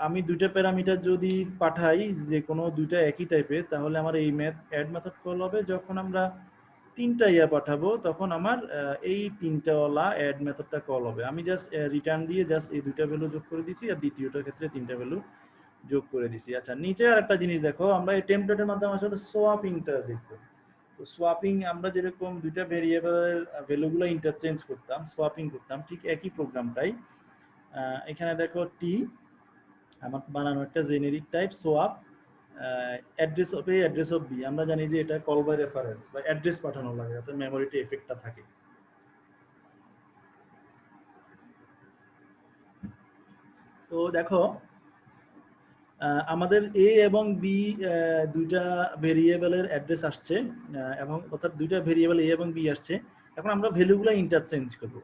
আমি দুইটা প্যারামিটার যদি পাঠাই, যে কোনো দুইটা একই টাইপের, তাহলে আমার এই অ্যাড মেথড কল হবে। যখন আমরা তিনটা পাঠাবো, তখন আমার এই তিনটাওয়ালা অ্যাড মেথডটা কল হবে। আমি জাস্ট রিটার্ন দিয়ে জাস্ট এই দুইটা ভ্যালু যোগ করে দিছি, আর দ্বিতীয়টার ক্ষেত্রে তিনটা ভ্যালু যোগ করে দিছি। আচ্ছা, নিচে আর একটা জিনিস দেখো, আমরা এই টেমপ্লেটের মাধ্যমে আসলে সোয়াপিংটা দেখবো। তো সোয়াপিং আমরা যেরকম দুইটা ভেরিয়েবলের ভ্যালুগুলো ইন্টারচেঞ্জ করতাম, সোয়াপিং করতাম, ঠিক একই প্রোগ্রামটাই। এখানে দেখো টি আমার বানানো একটা generic type swap, address of A address of B. আমরা জানি যে এটা কল বাই রেফারেন্স বা অ্যাড্রেস পাঠানো লাগে, যাতে মেমোরিতে এফেক্টটা থাকে। তো দেখো, আমাদের এ এবং বি দুইটা ভেরিয়েবলের অ্যাড্রেস আসছে, এবং অর্থাৎ দুইটা ভেরিয়েবল এ এবং বি আসছে। এখন আমরা ভ্যালুগুলো ইন্টারচেঞ্জ করব।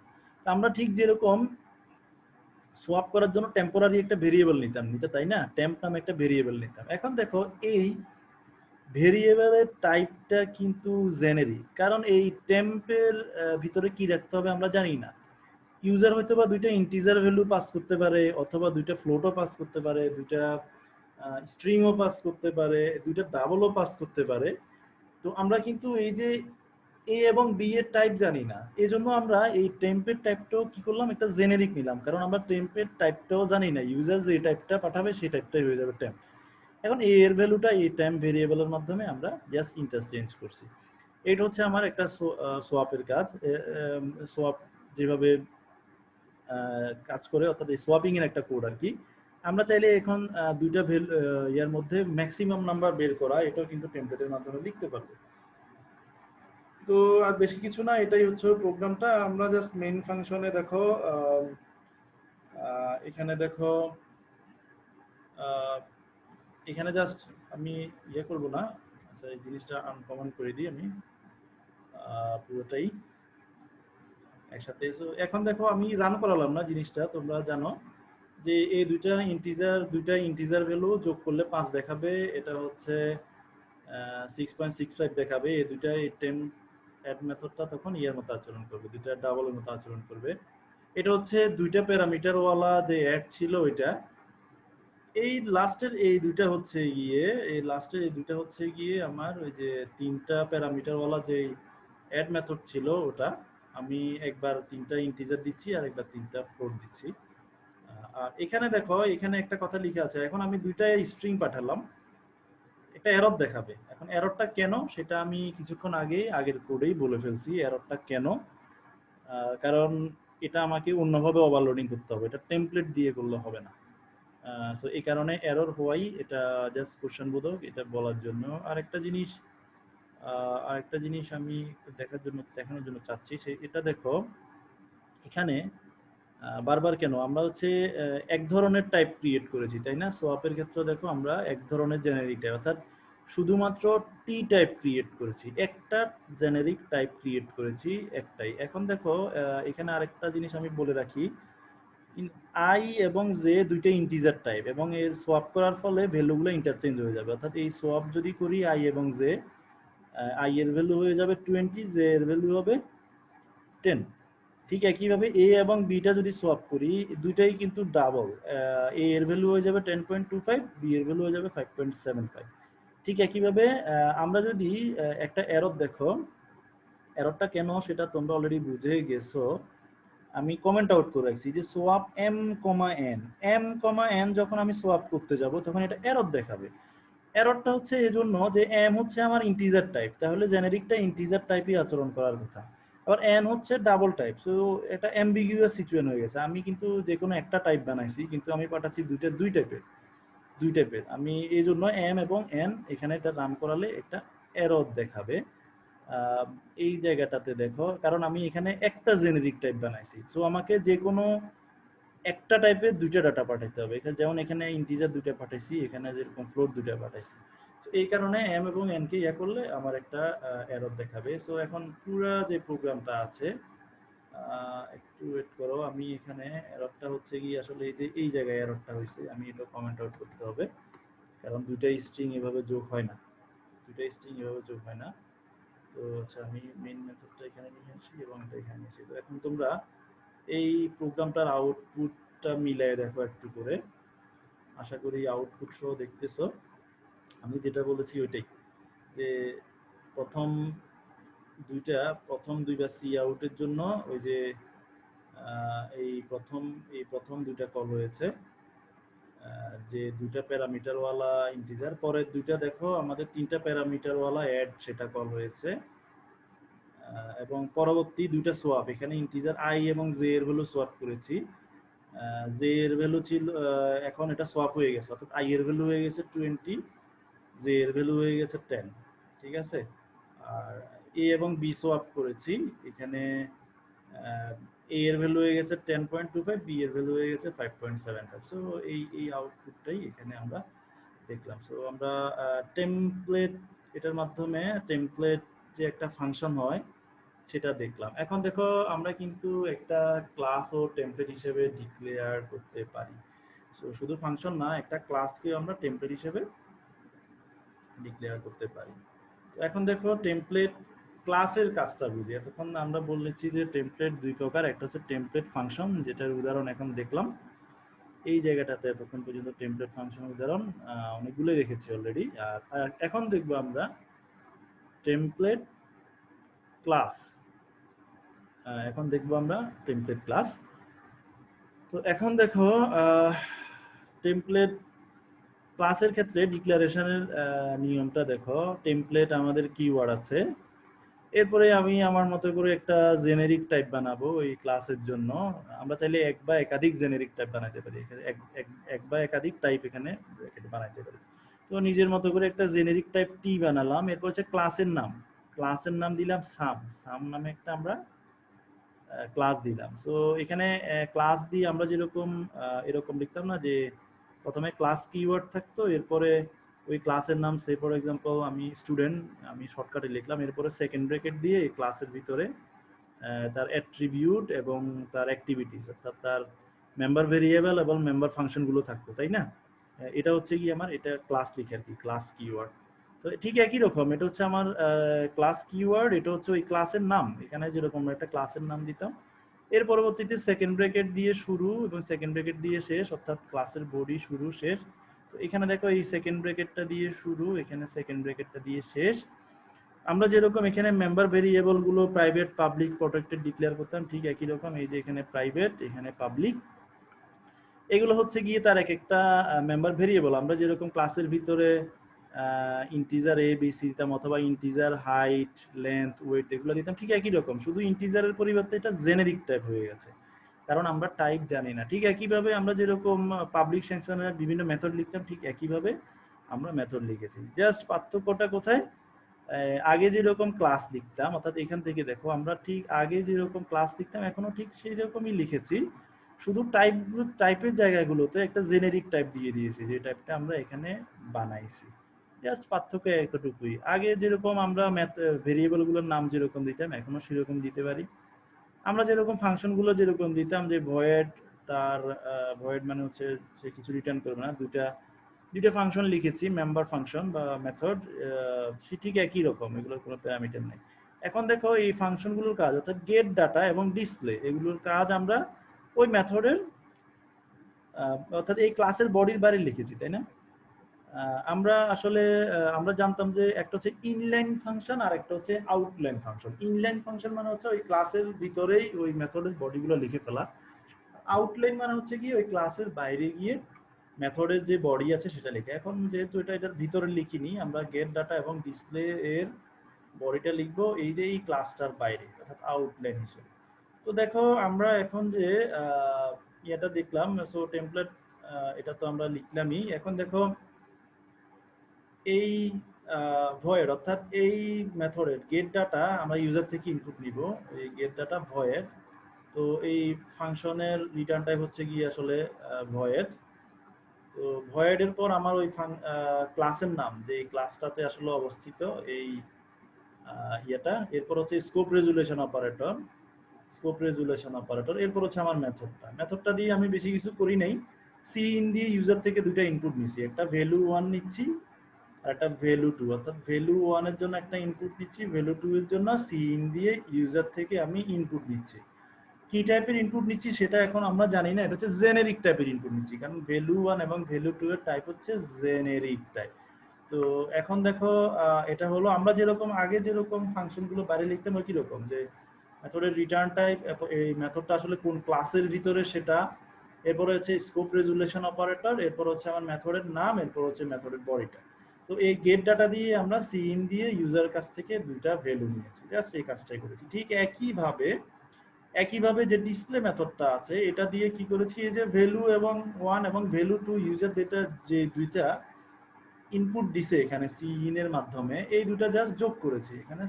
তো আমরা ঠিক যেরকম সোয়াপ করার জন্য টেম্পোরারি একটা ভেরিয়েবল নিতাম, তাই না? টেম্প নামে একটা ভেরিয়েবল নিতাম। এখন দেখো, এই ভেরিয়েবলের টাইপটা কিন্তু জেনেরিক, কারণ এই টেম্পের ভিতরে কি রাখতে হবে আমরা জানি না। ইউজার হয়তো বা দুইটা ইন্টিজার ভ্যালু পাস করতে পারে, অথবা দুইটা ফ্লোটও পাস করতে পারে, দুইটা স্ট্রিংও পাস করতে পারে, দুইটা ডাবলও পাস করতে পারে। তো আমরা কিন্তু এই যে এ এবং বি এর টাইপ জানি না, এই জন্য আমরা এই টেম্পের টাইপটাও কি করলাম, একটা জেনেরিক নিলাম, কারণ আমরা টেম্পের টাইপটাও জানি না, ইউজার যে টাইপটা পাঠাবে সেই টাইপটাই হয়ে যাবে টেম্প। এখন এ এর ভ্যালুটা এই টেম্প ভেরিয়েবলের মাধ্যমে আমরা জাস্ট ইন্টারচেঞ্জ করছি। এটা হচ্ছে আমার একটা সোয়াপের কাজ। সোয়াপ যেভাবে কাজ করে, অর্থাৎ এই সোয়াপিং এর একটা কোড আর কি। আমরা চাইলে এখন দুইটা ইয়ার মধ্যে ম্যাক্সিমাম নাম্বার বের করা, এটাও কিন্তু টেমপ্লেটের মাধ্যমে লিখতে পারবো। তো আর বেশি কিছু না, এটাই হচ্ছে প্রোগ্রামটা। আমরা জাস্ট মেইন ফাংশনে দেখো, এখানে দেখো, এখানে জাস্ট আমি ইয়ে করব না, আচ্ছা এই জিনিসটা আনকমন করে দিই আমি পুরোটাই একসাথে। এখন দেখো আমি রান করালাম না জিনিসটা, তোমরা জানো যে এই দুইটা ইন্টিজার ভ্যালু যোগ করলে 5 দেখাবে, এটা হচ্ছে 6.65 দেখাবে। এই দুইটা টেম অ্যাড মেথডটা তখন ইয়ার মতো আচরণ করবে, দুইটা ডাবলের মতো আচরণ করবে। এটা হচ্ছে দুইটা প্যারামিটার ওয়ালা যে অ্যাড ছিল ওইটা। এই লাস্টের এই দুইটা হচ্ছে গিয়ে, আমার ওই যে তিনটা প্যারামিটার ওয়ালা যে অ্যাড মেথড ছিল ওটা, আমি একবার তিনটা ইন্টিজার দিচ্ছি আর একবার তিনটা ফ্লোট দিচ্ছি। আর এখানে দেখো, এখানে একটা কথা লেখা আছে, এখন আমি দুইটা স্ট্রিং পাঠালাম, একটা এরর দেখাবে। এখন এররটা কেন সেটা আমি কিছুক্ষণ আগের কোডেই বলে ফেলছি। এররটা কেন, কারণ এটা আমাকে অন্যভাবে ওভারলোডিং করতে হবে, এটা টেমপ্লেট দিয়ে করলে হবে না। সো এই কারণে এরর হওয়াই এটা জাস্ট কোশ্চেন বোধক, এটা বলার জন্য। আরেকটা জিনিস আমি দেখানোর জন্য চাচ্ছি, এটা দেখো এখানে বারবার কেন আমরা হচ্ছে এক ধরনের টাইপ ক্রিয়েট করেছি, তাই না? সোয়াপের ক্ষেত্রে দেখো আমরা এক ধরনের জেনারিক টাইপ, অর্থাৎ শুধুমাত্র টি টাইপ ক্রিয়েট করেছি, একটা জেনারিক টাইপ ক্রিয়েট করেছি একটাই। এখন দেখো এখানে আরেকটা জিনিস আমি বলে রাখি, আই এবং জে দুইটা ইন্টিজার টাইপ, এবং এর সোয়াপ করার ফলে ভ্যালুগুলো ইন্টারচেঞ্জ হয়ে যাবে। অর্থাৎ এই সোয়াপ যদি করি আই এবং জে, আই এর ভ্যালু হয়ে যাবে 20, জে এর ভ্যালু হবে 10। ঠিক একইভাবে এ এবং বিটা যদি সোয়াপ করি, দুইটাই কিন্তু ডাবল, এ এর ভ্যালু হয়ে যাবে 10.25, বি এর ভ্যালু হয়ে যাবে 5.75। ঠিক একইভাবে আমরা যদি একটা এরর দেখো, এররটা কেন সেটা তোমরা অলরেডি বুঝে গেছো, আমি কমেন্ট আউট করে রাখছি যে সোয়াপ এম কমা এন যখন আমি সোয়াপ করতে যাব তখন এটা এরর দেখাবে। এররটা হচ্ছে এজন্য যে এম হচ্ছে আমার ইন্টিজার টাইপ, তাহলে জেনারিকটা ইন্টিজার টাইপই আচরণ করার কথা। আবার এন হচ্ছে ডাবল টাইপ, সো এটা অ্যাম্বিগুয়াস সিচুয়েশন হয়ে গেছে। আমি কিন্তু যে কোনো একটা টাইপ বানাইছি, কিন্তু আমি পাঠাচ্ছি দুই টাইপের। আমি এই জন্য এম এবং এন এখানে এটা রান করালে একটা এরর দেখাবে। এই জায়গাটাতে দেখো, কারণ আমি এখানে একটা জেনেরিক টাইপ বানাইছি, সো আমাকে যে কোনো একটা টাইপের দুইটা ডাটা পাঠাইতে হবে। এখানে যেমন এখানে ইন্টিজার দুইটা পাঠাইছি, এখানে যেরকম ফ্লোট দুইটা পাঠাইছি, এই কারণে এম এবং এন কে ইয়া করলে আমার একটা এরর দেখাবে। সো এখন পুরো যে প্রোগ্রামটা আছে, একটু ওয়েট করো, আমি এখানে এররটা হচ্ছে কি আসলে এই যে এই জায়গায় এররটা হয়েছে, আমি এটা কমেন্ট আউট করতে হবে, কারণ দুইটা স্ট্রিং এভাবে যোগ হয় না। তো আচ্ছা, আমি মেইন মেথডটা এখানে নিয়ে আসি এবং এটা এখানে নিয়ে আসি। তো এখন তোমরা এই প্রোগ্রামটার আউটপুটটা মিলায় দেখো একটু করে, আশা করি আউটপুট সহ দেখতেছো। আমি যেটা বলেছি ওইটাই, যে প্রথম দুইটা সি আউটের জন্য ওই যে এই প্রথম দুইটা কল হয়েছে, যে দুইটা প্যারামিটার ওয়ালা ইন্টিজার, পরের দুইটা দেখো আমাদের তিনটা প্যারামিটার ওয়ালা অ্যাড, সেটা কল হয়েছে। এবং পরবর্তী দুইটা সোয়াপ, এখানে ইন্টিজার আই এবং জে এর ভ্যালু সোয়াপ করেছি। জে এর ভ্যালু ছিল, এখন এটা সোয়াপ হয়ে গেছে, অর্থাৎ আই এর ভ্যালু হয়ে গেছে 20, জে এর ভ্যালু হয়ে গেছে 10। ঠিক আছে? আর এ এবং বি সোয়াপ করেছি, এখানে এ এর ভ্যালু হয়ে গেছে 10.25, বি এর ভ্যালু হয়ে গেছে 5.75। সো এই আউটপুটটাই এখানে আমরা দেখলাম। সো আমরা টেমপ্লেট, এটার মাধ্যমে টেমপ্লেট যে একটা ফাংশন হয় সেটা দেখলাম। এখন দেখো আমরা কিন্তু একটা ক্লাসও টেমপ্লেট হিসেবে ডিক্লেয়ার করতে পারি। সো শুধু ফাংশন না, একটা ক্লাসকে আমরা টেমপ্লেট হিসেবে ডিক্লেয়ার করতে পারি। তো এখন দেখো টেমপ্লেট ক্লাসের কাজটা বুঝি। এতক্ষণ আমরা বলেছি যে টেমপ্লেট দুই প্রকার, একটা হচ্ছে টেমপ্লেট ফাংশন, যেটার উদাহরণ এখন দেখলাম এই জায়গাটাতে। এতক্ষণ পর্যন্ত টেমপ্লেট ফাংশনের উদাহরণ অনেকগুলোই দেখেছি অলরেডি। আর এখন দেখবো আমরা টেমপ্লেট ক্লাস। এখন দেখবো আমরা টেমপ্লেট ক্লাস। তো এখন দেখো টেমপ্লেট ক্লাসের ক্ষেত্রে ডিক্লারেশনের নিয়মটা দেখো। টেমপ্লেট আমাদের কিওয়ার্ড আছে, এরপরে আমি আমার মতো করে একটা জেনেরিক টাইপ বানাবো এই ক্লাসের জন্য। আমরা চাইলে এক বা একাধিক জেনেরিক টাইপ বানাতে পারি, এক বা একাধিক টাইপ এখানে বানাতে পারি। তো নিজের মতো করে একটা জেনেরিক টাইপ টি বানালাম। এরপর হচ্ছে ক্লাসের নাম দিলাম সাম। সাম নামে একটা আমরা ক্লাস দিলাম। সো এখানে ক্লাস দিয়ে আমরা যেরকম এরকম লিখতাম না যে প্রথমে ক্লাস কিওয়ার্ড থাকতো, এরপরে ওই ক্লাসের নাম, সে ফর এক্সাম্পল আমি স্টুডেন্ট, আমি শর্টকাটে লিখলাম, এরপরে সেকেন্ড ব্র্যাকেট দিয়ে এই ক্লাসের ভিতরে তার অ্যাট্রিবিউট এবং তার অ্যাক্টিভিটিস, অর্থাৎ তার মেম্বার ভেরিয়েবল এবং মেম্বার ফাংশনগুলো থাকতো, তাই না? এটা হচ্ছে কি আমার এটা ক্লাস লিখে আর কি, ক্লাস কিওয়ার্ড। তো ঠিক একই রকম এটা হচ্ছে আমার ক্লাস কিওয়ার্ড, এটা হচ্ছে ওই ক্লাসের নাম। এখানে যেরকম একটা ক্লাসের নাম দিতাম, এর পরবর্তীতে সেকেন্ড ব্র্যাকেট দিয়ে শুরু এবং সেকেন্ড ব্র্যাকেট দিয়ে শেষ, অর্থাৎ ক্লাসের বডি শুরু শেষ। তো এখানে দেখো এই সেকেন্ড ব্র্যাকেটটা দিয়ে শুরু, এখানে সেকেন্ড ব্র্যাকেটটা দিয়ে শেষ। আমরা যেরকম এখানে মেম্বার ভেরিয়েবল গুলো প্রাইভেট, পাবলিক, প্রটেক্টেড ডিক্লেয়ার করতাম, ঠিক একই রকম এই যে এখানে প্রাইভেট, এখানে পাবলিক, এগুলো হচ্ছে গিয়ে তার এক একটা মেম্বার ভেরিয়েবল। আমরা যেরকম ক্লাসের ভিতরে ইন্টিজার এ বি সি দিতাম, অথবা ইন্টিজার হাইট, লেন্থ, ওয়েট এগুলো দিতাম, ঠিক একই রকম, শুধু ইন্টিজারের পরিবর্তে এটা জেনেরিক টাইপ হয়ে গেছে, কারণ আমরা টাইপ জানি না। ঠিক একইভাবে আমরা যেরকম পাবলিক সেকশনের বিভিন্ন মেথড লিখতাম, ঠিক একইভাবে আমরা মেথড লিখেছি। জাস্ট পার্থক্যটা কোথায়? আগে যেরকম ক্লাস লিখতাম, অর্থাৎ এখান থেকে দেখো আমরা ঠিক আগে যেরকম ক্লাস লিখতাম এখনো ঠিক সেই রকমই লিখেছি, শুধু টাইপের জায়গাগুলোতে একটা জেনেরিক টাইপ দিয়ে দিয়েছি, যে টাইপটা আমরা এখানে বানাইছি। জাস্ট পার্থক্য এতটুকুই। আগে যেরকম আমরা ভেরিয়েবলগুলোর নাম যেরকম দিতাম এখনো সেরকম দিতে পারি। আমরা যেরকম ফাংশনগুলো যেরকম দিতাম, যে ভয়েড, তার ভয়েড মানে হচ্ছে সে কিছু রিটার্ন করবে না, দুইটা ফাংশন লিখেছি, মেম্বার ফাংশন বা মেথড, সে ঠিক একই রকম, এগুলোর কোনো প্যারামিটার নেই। এখন দেখো এই ফাংশনগুলোর কাজ, অর্থাৎ গেট ডাটা এবং ডিসপ্লে, এগুলোর কাজ আমরা ওই মেথডের অর্থাৎ এই ক্লাসের বডির বাইরে লিখেছি, তাই না? আমরা আসলে আমরা জানতাম যে একটা হচ্ছে ইনলাইন ফাংশন আর একটা হচ্ছে আউটলাইন ফাংশন। ইনলাইন ফাংশন মানে হচ্ছে ওই ক্লাসের ভিতরেই ওই মেথডের বডিগুলো লিখে ফেলা। আউটলাইন মানে হচ্ছে কি ওই ক্লাসের বাইরে গিয়ে মেথডের যে বডি আছে সেটা লিখে। এখন যেহেতু এটার ভিতরে লিখিনি, আমরা গেট ডাটা এবং ডিসপ্লে এর বডিটা লিখবো এই যে এই ক্লাসটার বাইরে, অর্থাৎ আউটলাইন হিসেবে। তো দেখো আমরা এখন যে এটা দেখলাম, সো টেমপ্লেট এটা তো আমরা লিখলামই। এখন দেখো এই ভয়েড, অর্থাৎ এই মেথডের গেট ডাটা আমরা ইউজার থেকে ইনপুট নিব, এই গেট ডাটা ভয়েড। তো এই ফাংশনের রিটার্ন টাইপ হচ্ছে কি আসলে ভয়েড। তো ভয়েডের পর আমার ওই ক্লাসের নাম, যে ক্লাসটাতে আসলে অবস্থিত এই ইয়েটা, এরপর হচ্ছে স্কোপ রেজুলেশন অপারেটর, এরপর হচ্ছে আমার মেথডটা দিয়ে আমি বেশি কিছু করি নাই। সি ইন দিয়ে ইউজার থেকে দুইটা ইনপুট নিচ্ছি, একটা ভ্যালু 1 নিচ্ছি আর একটা ভ্যালু 2, অর্থাৎ ভ্যালু 1 এর জন্য একটা ইনপুট নিচ্ছি, ভ্যালু 2 এর জন্য সি ইন দিয়ে ইউজার থেকে আমি ইনপুট নিচ্ছি। কি টাইপের ইনপুট নিচ্ছি সেটা এখন আমরা জানি না, এটা হচ্ছে জেনেরিক টাইপের ইনপুট নিচ্ছি, কারণ ভ্যালু 1 এবং ভ্যালু 2 এর টাইপ হচ্ছে জেনেরিক টাইপ। তো এখন দেখো এটা হলো আমরা যেরকম আগে যেরকম ফাংশনগুলো বাইরে লিখতাম ওই কি রকম, যে মেথডের রিটার্ন টাইপ, এই মেথডটা আসলে কোন ক্লাসের ভিতরে সেটা, এরপর হচ্ছে স্কোপ রেজুলেশন অপারেটর, এরপর হচ্ছে আমার মেথডের নাম, এরপর হচ্ছে মেথডের বডিটা। তো এই গেট ডাটা দিয়ে আমরা সিইন দিয়ে ইউজার কাছ থেকে দুইটা ভ্যালু নিয়েছি, জাস্ট এই কাজটাই করেছি। ঠিক একইভাবে যে ডিসপ্লে মেথডটা আছে এটা দিয়ে কি করেছি, এই যে ভ্যালু এবং 1 এবং ভ্যালু 2 ইউজার ডেটা যে দুইটা ইনপুট দিছে এখানে সিইন এর মাধ্যমে, এই দুটো জাস্ট যোগ করেছি এখানে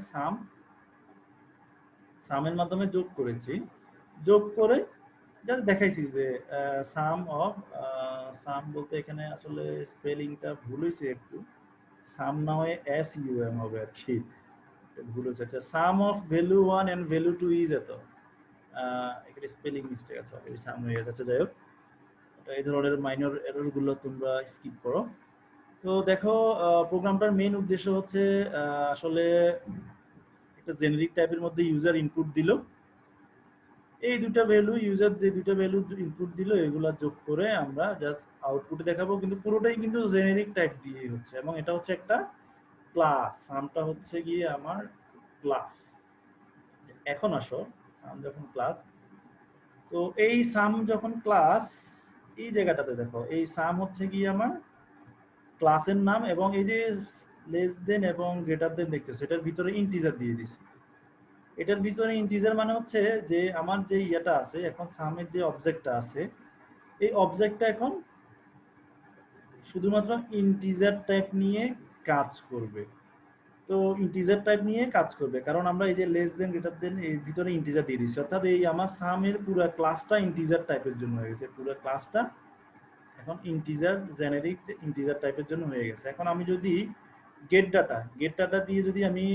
সামের মাধ্যমে যোগ করেছি। যোগ করে জাস্ট দেখাইছি যে সাম বলতে এখানে আসলে স্পেলিংটা ভুল হয়েছে একটু, সাম না হয়ে SUM হবে আর কি, ভুল হয়েছে। আচ্ছা, sum of value 1 and value 2 is এত, এখানে স্পেলিং মিস্টেক আছে, ওই সাম হয়ে গেছে। যাই হোক, এই ধরনের মাইনর এরর গুলো তোমরা স্কিপ করো। তো দেখো প্রোগ্রামটার মেইন উদ্দেশ্য হচ্ছে আসলে একটা জেনারিক টাইপের মধ্যে ইউজার ইনপুট দিল, এই দুটো ভ্যালু ইউজার যে দুটো ভ্যালু ইনপুট দিল এগুলা যোগ করে আমরা জাস্ট আউটপুটে দেখাবো, কিন্তু পুরোটাই কিন্তু জেনারিক টাইপ দিয়ে হচ্ছে, এবং এটা হচ্ছে একটা ক্লাস, নামটা হচ্ছে গিয়ে আমার ক্লাস। এখন আসো, সাম যখন ক্লাস, তো এই সাম যখন ক্লাস, এই জায়গাটাতে দেখো এই সাম হচ্ছে কি আমার ক্লাসের নাম, এবং এই যে লেস দেন এবং গ্রেটার দেন দেখতেছো এটার ভিতরে ইন্টিজার দিয়ে দিছি। এটার ভিতরে ইন্টিজার মানে হচ্ছে যে আমার যে ইয়েটা আছে এখন সামের যে অবজেক্টটা আছে, এই অবজেক্টটা এখন শুধুমাত্র ইন্টিজার টাইপ নিয়ে কাজ করবে। তো ইন্টিজার টাইপ নিয়ে কাজ করবে কারণ আমরা এই যে লেস দেন গ্রেটার দেন এর ভিতরে ইন্টিজার দিয়ে দিচ্ছি, অর্থাৎ এই আমার সামের পুরো ক্লাসটা ইন্টিজার টাইপের জন্য হয়ে গেছে। পুরো ক্লাসটা এখন ইন্টিজার জেনারিক ইন্টিজার টাইপের জন্য হয়ে গেছে। এখন আমি যদি গেট ডাটা দিয়ে যদি আমি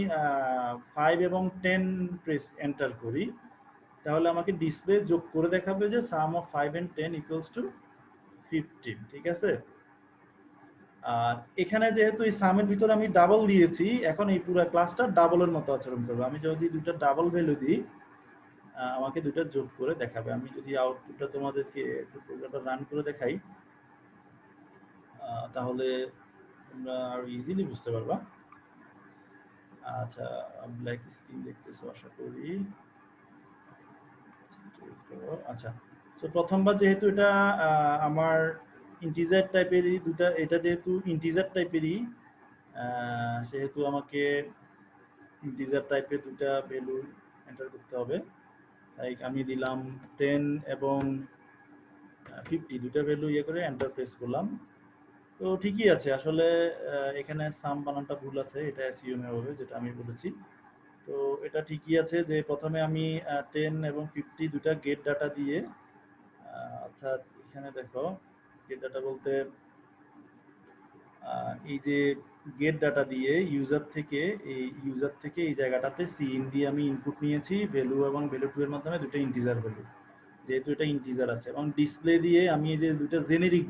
5 এবং 10 প্রেস এন্টার করি, তাহলে আমাকে ডিসপ্লে যোগ করে দেখাবে যে সাম অফ 5 and 10 ইকুয়ালস টু 15। ঠিক আছে, আর এখানে যেহেতু এই সামের ভিতরে আমি ডাবল দিয়েছি, এখন এই পুরো ক্লাসটা ডাবলের মতো আচরণ করবে। আমি যদি দুটো ডাবল ভ্যালু দিই, আমাকে দুটো যোগ করে দেখাবে। আমি যদি আউটপুটটা তোমাদেরকে একটু প্রোগ্রামটা রান করে দেখাই, তাহলে তোমরা আরো ইজিলি বুঝতে পারবা। আচ্ছা, ব্ল্যাক স্ক্রিন দেখতেছো আশা করি। আচ্ছা, তো প্রথমবার যেহেতু এটা আমার ইন্টিজার টাইপেরই দুটা, এটা যেহেতু ইন্টিজার টাইপেরই, সেহেতু আমাকে ইন্টিজার টাইপের দুটা ভ্যালু এন্টার করতে হবে। তাই আমি দিলাম 10 এবং 50 দুটা ভ্যালু ইয়ে করে এন্টার প্রেস করলাম। তো ঠিকই আছে, আসলে এখানে সাম বানানটা ভুল আছে, এটা অ্যাসিউম হবে যেটা আমি বলেছি। তো এটা ঠিকই আছে যে প্রথমে আমি 10 এবং 50 দুটা গেট ডাটা দিয়ে, অর্থাৎ এখানে দেখো গেট ডাটা বলতে এই যে গেট ডাটা দিয়ে ইউজার থেকে এই জায়গাটাতে সিইন দিয়ে আমি ইনপুট নিয়েছি ভ্যালু এবং ভ্যালু টু এর মাধ্যমে দুটো ইন্টিজার ভ্যালু, যেহেতু এটা ইন্টিজার আছে, এবং ডিসপ্লে দিয়ে আমি এই যে দুটো জেনেরিক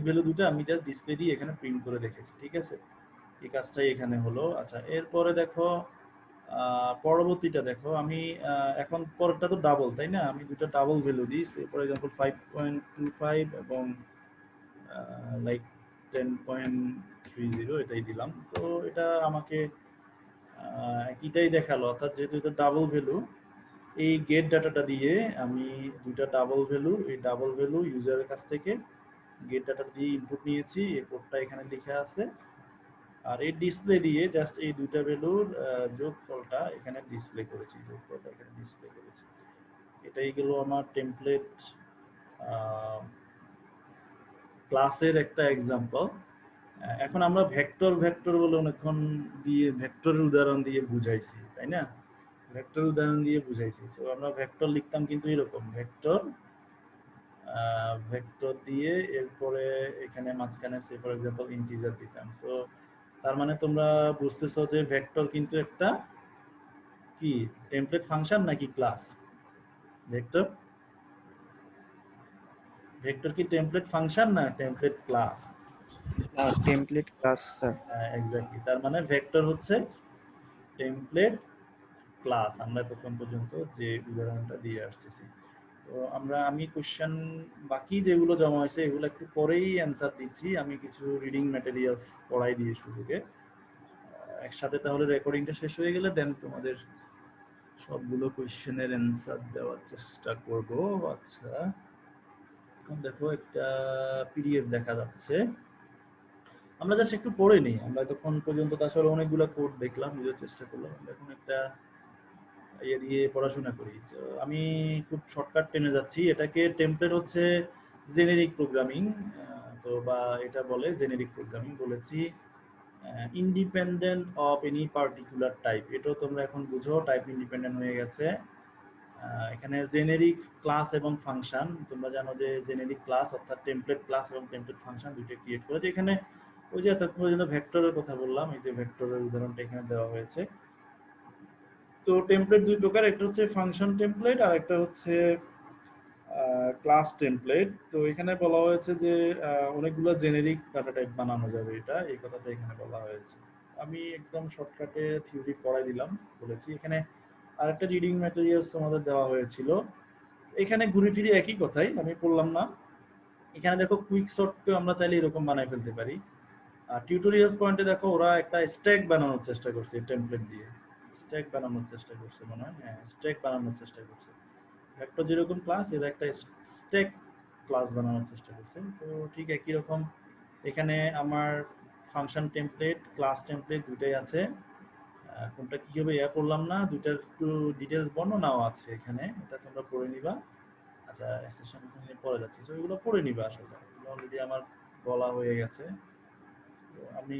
ভ্যালু দুটো আমি জাস্ট ডিসপ্লে দিয়ে এখানে প্রিন্ট করে রেখেছি। ঠিক আছে, এই কাজটাই এখানে হলো। আচ্ছা, এরপরে দেখো পরবর্তীটা দেখো, আমি এখন পরেরটা তো ডাবল, তাই না? আমি দুটো ডাবল ভ্যালু দিই, ফর এক্সাম্পল 5.25 এবং লাইক 10.30 এটাই দিলাম। তো এটা আমাকে একইটাই দেখালো, অর্থাৎ যেহেতু এটা ডাবল ভ্যালু, এই গেট ডাটাটা দিয়ে আমি দুটা ডাবল ভ্যালু, এই ডাবল ভ্যালু ইউজারের কাছ থেকে গেট ডাটা দিয়ে ইনপুট নিয়েছি, এই কোডটা এখানে লেখা আছে, আর এই ডিসপ্লে দিয়ে জাস্ট এই দুটা ভ্যালুর যোগফলটা এখানে ডিসপ্লে করেছি, এটাই গেল আমার টেমপ্লেট ক্লাসের একটা এক্সাম্পল। এখন আমরা ভেক্টর বলে অনেকক্ষণ দিয়ে ভেক্টরের উদাহরণ দিয়ে বুঝাইছি, তাই না? ভেক্টর উদাহরণ দিয়ে বুঝাইছি। তো আমরা ভেক্টর লিখতাম কিন্তু এরকম ভেক্টর দিয়ে এরপরে এখানে মাঝখানে সে ফর এক্সাম্পল ইন্টিজার দিতাম। সো তার মানে তোমরা বুঝতেছো যে ভেক্টর কিন্তু একটা কি টেমপ্লেট ফাংশন নাকি ক্লাস? ভেক্টর কি টেমপ্লেট ফাংশন না template class? Template class sir. Exactly, তার মানে ভেক্টর হচ্ছে টেমপ্লেট ক্লাস। আমরা তখন পর্যন্ত যে উদাহরণটা দিয়ে আসতেছি, তো আমি কোশ্চেন বাকি যেগুলো জমা হয়েছে এগুলো একটু পরেই অ্যান্সার দিচ্ছি। আমি কিছু রিডিং ম্যাটেরিয়ালস পড়াই দিয়ে শুরুকে, একসাথে তাহলে রেকর্ডিংটা শেষ হয়ে গেলে দেন তোমাদের সবগুলো কোশ্চেনের অ্যান্সার দেওয়ার চেষ্টা করব। আচ্ছা, এখন দেখো একটা পিডিএফ দেখা যাচ্ছে, আমরা জাস্ট একটু পড়ে নিই। আমরা তখন পর্যন্ত তো আসলে অনেকগুলো কোড দেখলাম, বুঝার চেষ্টা করলাম, এখন একটা ইয়ে দিয়ে পড়াশোনা করি। তো আমি খুব শর্টকাট টেনে যাচ্ছি। এটাকে টেমপ্লেট হচ্ছে জেনেরিক প্রোগ্রামিং, তো বা এটা বলে জেনেরিক প্রোগ্রামিং বলেছি, independent of any particular type. এটাও তোমরা এখন বুঝো, টাইপ ইন্ডিপেন্ডেন্ট হয়ে গেছে। এখানে জেনেরিক ক্লাস এবং ফাংশন, তোমরা জানো যে জেনেরিক ক্লাস অর্থাৎ টেমপ্লেট ক্লাস এবং টেমপ্লেট ফাংশন দুটো ক্রিয়েট করেছে। এখানে ওই যে এতক্ষণ পর্যন্ত ভেক্টরের কথা বললাম, এই যে ভেক্টরের উদাহরণটা এখানে দেওয়া হয়েছে। তো টেমপ্লেট দুই প্রকার, একটা হচ্ছে ফাংশন টেমপ্লেট আর একটা হচ্ছে ক্লাস টেমপ্লেট। তো এখানে বলা হয়েছে যে অনেকগুলো জেনেরিক ডাটা টাইপ বানানো যাবে, এটা এই কথাটা এখানে বলা হয়েছে। আমি একদম শর্টকাটে থিওরি পড়াই দিলাম, বলেছি। এখানে আরেকটা রিডিং ম্যাটেরিয়ালস তোমাদের দেওয়া হয়েছিল, এখানে ঘুরে ফিরে একই কথাই আমি পড়লাম না। এখানে দেখো কুইক শর্ট আমরা চাইলে এরকম বানাই ফেলতে পারি। আর টিউটোরিয়ালস পয়েন্টে দেখো ওরা একটা স্ট্যাক বানানোর চেষ্টা করছে টেমপ্লেট দিয়ে। স্ট্যাক বানানোর চেষ্টা করছে মনে হয়, হ্যাঁ স্ট্যাক বানানোর চেষ্টা করছে। একটা যেরকম ক্লাস এর একটা স্ট্যাক ক্লাস বানানোর চেষ্টা করছে। তো ঠিক একই রকম এখানে আমার ফাংশন টেমপ্লেট ক্লাস টেমপ্লেট দুটাই আছে। কোনটা কিভাবে করলাম না, দুটার একটু ডিটেলস বর্ণনাও আছে এখানে, এটা তোমরা পড়ে নিবা। আচ্ছা সেশন পড়ে যাচ্ছি, তো এগুলো পড়ে নিবা, আসলে এগুলো অলরেডি আমার বলা হয়ে গেছে। তো আমি